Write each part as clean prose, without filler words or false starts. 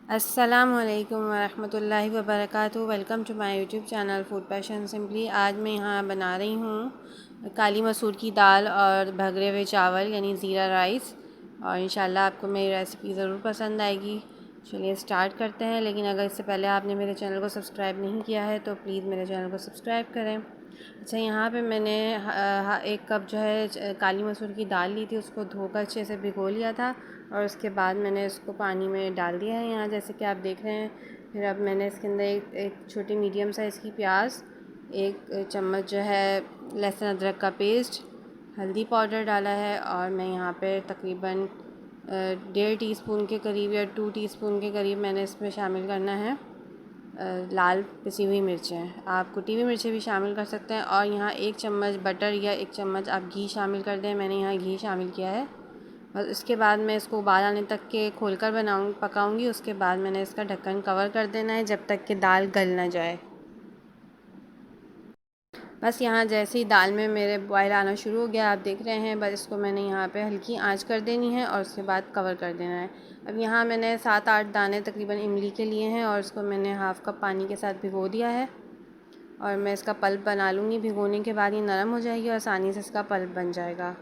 अस्सलामुअलैकुम वरहमतुल्लाहि वबरकातुहू। Welcome to my YouTube channel food passion simply. आज मैं यहाँ बना रही हूँ काली मसूर की दाल और भगरे हुए चावल यानी ज़ीरा राइस, और इंशाल्लाह आपको मेरी रेसिपी ज़रूर पसंद आएगी। चलिए स्टार्ट करते हैं। लेकिन अगर इससे पहले आपने मेरे चैनल को सब्सक्राइब नहीं किया है तो प्लीज़ मेरे चैनल को सब्सक्राइब करें। अच्छा, यहाँ पे मैंने 1 कप जो है काली मसूर की दाल ली थी, उसको धोकर अच्छे से भिगो लिया था और उसके बाद मैंने इसको पानी में डाल दिया है यहाँ, जैसे कि आप देख रहे हैं। फिर अब मैंने इसके अंदर एक छोटी मीडियम साइज़ की प्याज, 1 चम्मच जो है लहसुन अदरक का पेस्ट, हल्दी पाउडर डाला है, और मैं यहाँ पे तकरीबन 1.5 टीस्पून के करीब या 2 टीस्पून के करीब मैंने इसमें शामिल करना है लाल पिसी हुई मिर्चें। आप कुटी हुई मिर्चें भी शामिल कर सकते हैं। और यहाँ 1 चम्मच बटर या 1 चम्मच आप घी शामिल कर दें। मैंने यहाँ घी शामिल किया है। और इसके बाद मैं इसको उबाल आने तक के खोलकर पकाऊंगी। उसके बाद मैंने इसका ढक्कन कवर कर देना है जब तक कि दाल गल ना जाए। बस यहाँ जैसे ही दाल में मेरे बॉयल आना शुरू हो गया, आप देख रहे हैं, बस इसको मैंने यहाँ पे हल्की आंच कर देनी है और उसके बाद कवर कर देना है। अब यहाँ मैंने 7-8 दाने तकरीबन इमली के लिए हैं और इसको मैंने हाफ़ कप पानी के साथ भिगो दिया है। और मैं इसका पल्प बना लूँगी। भिगोने के बाद ये नरम हो जाएगी और आसानी से इसका पल्प बन जाएगा।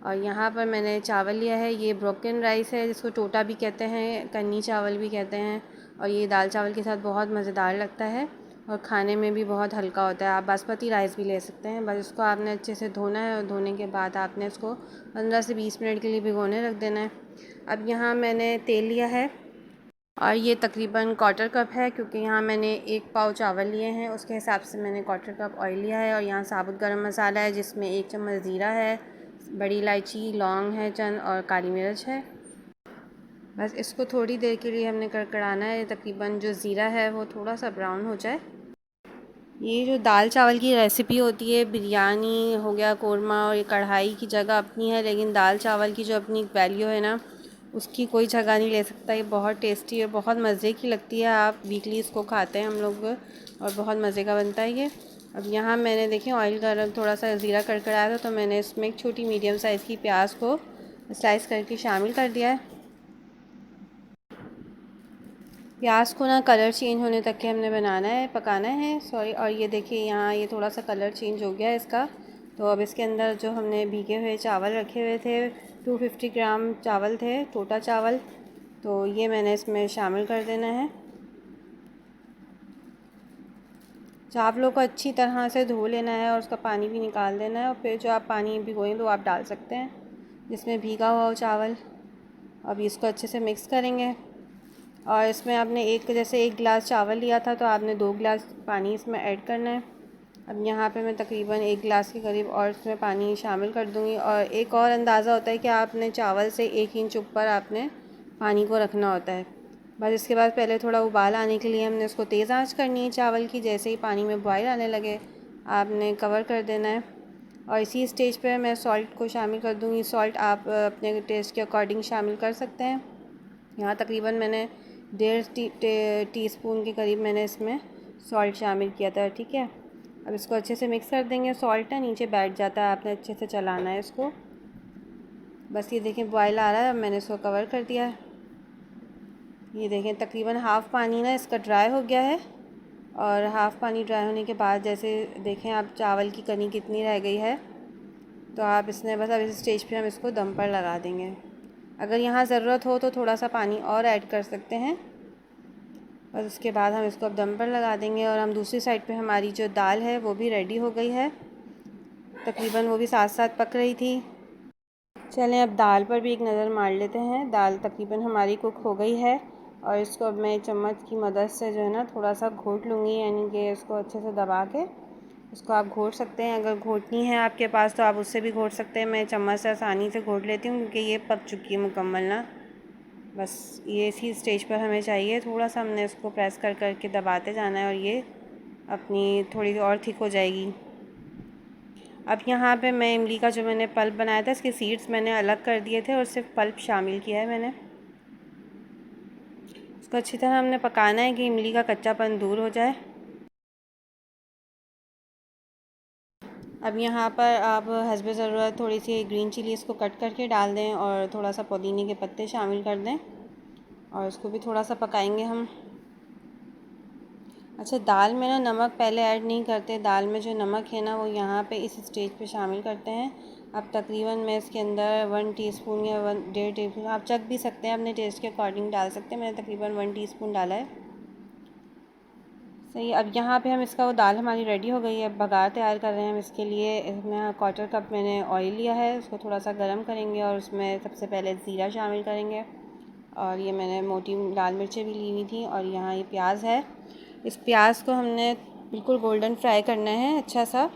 और यहाँ पर मैंने चावल लिया है, ये ब्रोकन राइस है, जिसको टोटा भी कहते हैं, कन्नी चावल भी कहते हैं। और ये दाल चावल के साथ बहुत मज़ेदार लगता है और खाने में भी बहुत हल्का होता है। आप बासमती राइस भी ले सकते हैं। बस इसको आपने अच्छे से धोना है और धोने के बाद आपने इसको 15 से 20 मिनट के लिए भिगोने रख देना है। अब यहाँ मैंने तेल लिया है और ये तकरीबन 1/4 कप है, क्योंकि यहाँ मैंने 1 पाव चावल लिए हैं, उसके हिसाब से मैंने 1/4 कप ऑयल लिया है। और यहाँ साबुत गरम मसाला है, जिसमें 1 चम्मच ज़ीरा है, बड़ी इलायची, लौंग है चंद, और काली मिर्च है। बस इसको थोड़ी देर के लिए हमने कड़कड़ाना है, तकरीबन जो ज़ीरा है वो थोड़ा सा ब्राउन हो जाए। ये जो दाल चावल की रेसिपी होती है, बिरयानी हो गया, कोरमा, और ये कढ़ाई की जगह अपनी है, लेकिन दाल चावल की जो अपनी वैल्यू है ना, उसकी कोई जगह नहीं ले सकता। ये बहुत टेस्टी और बहुत मज़े की लगती है। आप वीकली इसको खाते हैं हम लोग और बहुत मज़े का बनता है ये। अब यहाँ मैंने देखें ऑयल गर्म, थोड़ा सा ज़ीरा कड़कड़ाया था तो मैंने इसमें एक छोटी मीडियम साइज़ की प्याज को स्लाइस करके शामिल कर दिया है। प्याज को ना कलर चेंज होने तक के हमने पकाना है, सॉरी। और ये देखिए यहाँ ये थोड़ा सा कलर चेंज हो गया है इसका। तो अब इसके अंदर जो हमने भीगे हुए चावल रखे हुए थे, 250 ग्राम चावल थे, टोटा चावल, तो ये मैंने इसमें शामिल कर देना है। चावलों को अच्छी तरह से धो लेना है और उसका पानी भी निकाल देना है। और फिर जो आप पानी भिगोएं तो आप डाल सकते हैं जिसमें भीगा हुआ हो चावल। अब इसको अच्छे से मिक्स करेंगे। और इसमें आपने जैसे 1 गिलास चावल लिया था तो आपने 2 गिलास पानी इसमें ऐड करना है। अब यहाँ पे मैं तकरीबन 1 गिलास के करीब और इसमें पानी शामिल कर दूँगी। और एक और अंदाज़ा होता है कि आपने चावल से 1 इंच ऊपर आपने पानी को रखना होता है। बस इसके बाद पहले थोड़ा उबाल आने के लिए हमने इसको तेज़ आंच करनी है चावल की। जैसे ही पानी में बॉयल आने लगे आपने कवर कर देना है। और इसी स्टेज पर मैं सॉल्ट को शामिल कर दूँगी। सॉल्ट आप अपने टेस्ट के अकॉर्डिंग शामिल कर सकते हैं। यहाँ तकरीबन मैंने 1.5 टीस्पून के करीब मैंने इसमें सॉल्ट शामिल किया था, ठीक है। अब इसको अच्छे से मिक्स कर देंगे। सॉल्ट ना नीचे बैठ जाता है, आपने अच्छे से चलाना है इसको। बस ये देखें बॉयल आ रहा है, अब मैंने इसको कवर कर दिया है। ये देखें तकरीबन हाफ़ पानी ना इसका ड्राई हो गया है। और हाफ़ पानी ड्राई होने के बाद जैसे देखें आप चावल की कनी कितनी रह गई है, तो आप इसने बस अब इस स्टेज पे हम इसको दम पर लगा देंगे। अगर यहाँ ज़रूरत हो तो थोड़ा सा पानी और ऐड कर सकते हैं। और उसके बाद हम इसको अब दम पर लगा देंगे। और हम दूसरी साइड पे हमारी जो दाल है वो भी रेडी हो गई है, तकरीबन वो भी साथ साथ पक रही थी। चलें अब दाल पर भी एक नज़र मार लेते हैं। दाल तकरीबन हमारी कुक हो गई है और इसको अब मैं चम्मच की मदद से जो है ना थोड़ा सा घोट लूँगी, यानी कि इसको अच्छे से दबा के इसको आप घोट सकते हैं। अगर घोटनी है आपके पास तो आप उससे भी घोट सकते हैं। मैं चम्मच से आसानी से घोट लेती हूँ क्योंकि ये पक चुकी है मुकम्मल ना। बस ये इसी स्टेज पर हमें चाहिए, थोड़ा सा हमने इसको प्रेस कर कर के दबाते जाना है और ये अपनी थोड़ी और थिक हो जाएगी। अब यहाँ पे मैं इमली का जो मैंने पल्प बनाया था, इसके सीड्स मैंने अलग कर दिए थे और सिर्फ पल्प शामिल किया है मैंने। इसको अच्छी तरह हमने पकाना है कि इमली का कच्चापन दूर हो जाए। अब यहाँ पर आप हस्बे ज़रूरत थोड़ी सी ग्रीन चिली इसको कट करके डाल दें और थोड़ा सा पुदीने के पत्ते शामिल कर दें। और इसको भी थोड़ा सा पकाएंगे हम। अच्छा, दाल में ना नमक पहले ऐड नहीं करते, दाल में जो नमक है ना वो यहाँ पे इस स्टेज पे शामिल करते हैं। अब तकरीबन मैं इसके अंदर 1 टीस्पून या 1.5 टीस्पून, आप चख भी सकते हैं, अपने टेस्ट के अकॉर्डिंग डाल सकते हैं। मैंने तकरीबन 1 टीस्पून डाला है। सही, अब यहाँ पे हम इसका वो दाल हमारी रेडी हो गई है। अब बघार तैयार कर रहे हैं हम इसके लिए। इसमें 1/4 कप मैंने ऑयल लिया है, उसको थोड़ा सा गर्म करेंगे और उसमें सबसे पहले ज़ीरा शामिल करेंगे। और ये मैंने मोटी लाल मिर्चें भी ली हुई थी। और यहाँ ये प्याज है, इस प्याज को हमने बिल्कुल गोल्डन फ्राई करना है। अच्छा सा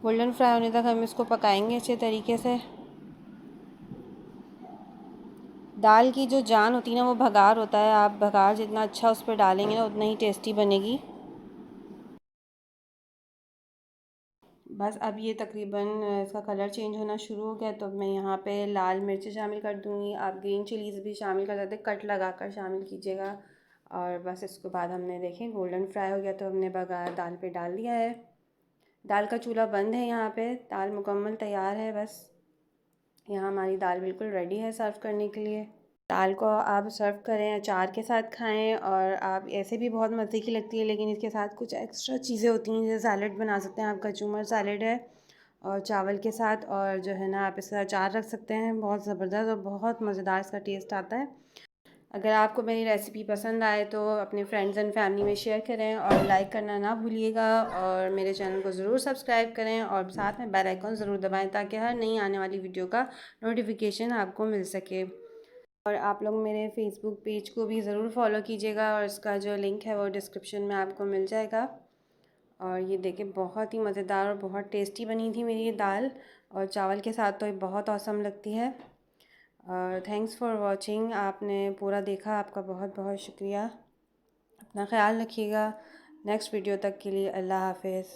गोल्डन फ्राई होने तक हम इसको पकाएंगे अच्छे तरीके से। दाल की जो जान होती है ना वो बघार होता है। आप बघार जितना अच्छा उस पर डालेंगे ना उतना ही टेस्टी बनेगी। बस अब ये तकरीबन इसका कलर चेंज होना शुरू हो गया, तो मैं यहाँ पे लाल मिर्च शामिल कर दूँगी। आप ग्रीन चिलीज़ भी शामिल कर सकते हैं, कट लगा कर शामिल कीजिएगा। और बस इसके बाद हमने देखें गोल्डन फ्राई हो गया, तो हमने बघार दाल पे डाल दिया है। दाल का चूल्हा बंद है यहाँ पे, दाल मुकम्मल तैयार है। बस यहाँ हमारी दाल बिल्कुल रेडी है सर्व करने के लिए। दाल को आप सर्व करें, अचार के साथ खाएं, और आप ऐसे भी बहुत मज़े की लगती है, लेकिन इसके साथ कुछ एक्स्ट्रा चीज़ें होती हैं। जैसे सैलड बना सकते हैं, आप कचूमर सैलड है और चावल के साथ, और जो है ना आप इसका अचार रख सकते हैं। बहुत ज़बरदस्त और बहुत मज़ेदार इसका टेस्ट आता है। अगर आपको मेरी रेसिपी पसंद आए तो अपने फ्रेंड्स एंड फैमिली में शेयर करें और लाइक करना ना भूलिएगा। और मेरे चैनल को ज़रूर सब्सक्राइब करें और साथ में बेल आइकन ज़रूर दबाएं, ताकि हर नई आने वाली वीडियो का नोटिफिकेशन आपको मिल सके। और आप लोग मेरे फेसबुक पेज को भी ज़रूर फॉलो कीजिएगा, और इसका जो लिंक है वो डिस्क्रिप्शन में आपको मिल जाएगा। और ये देखिए बहुत ही मज़ेदार और बहुत टेस्टी बनी थी मेरी ये दाल, और चावल के साथ तो ये बहुत औसम लगती है। और थैंक्स फॉर वॉचिंग, आपने पूरा देखा, आपका बहुत बहुत शुक्रिया। अपना ख्याल रखिएगा। नेक्स्ट वीडियो तक के लिए अल्लाह हाफिज़।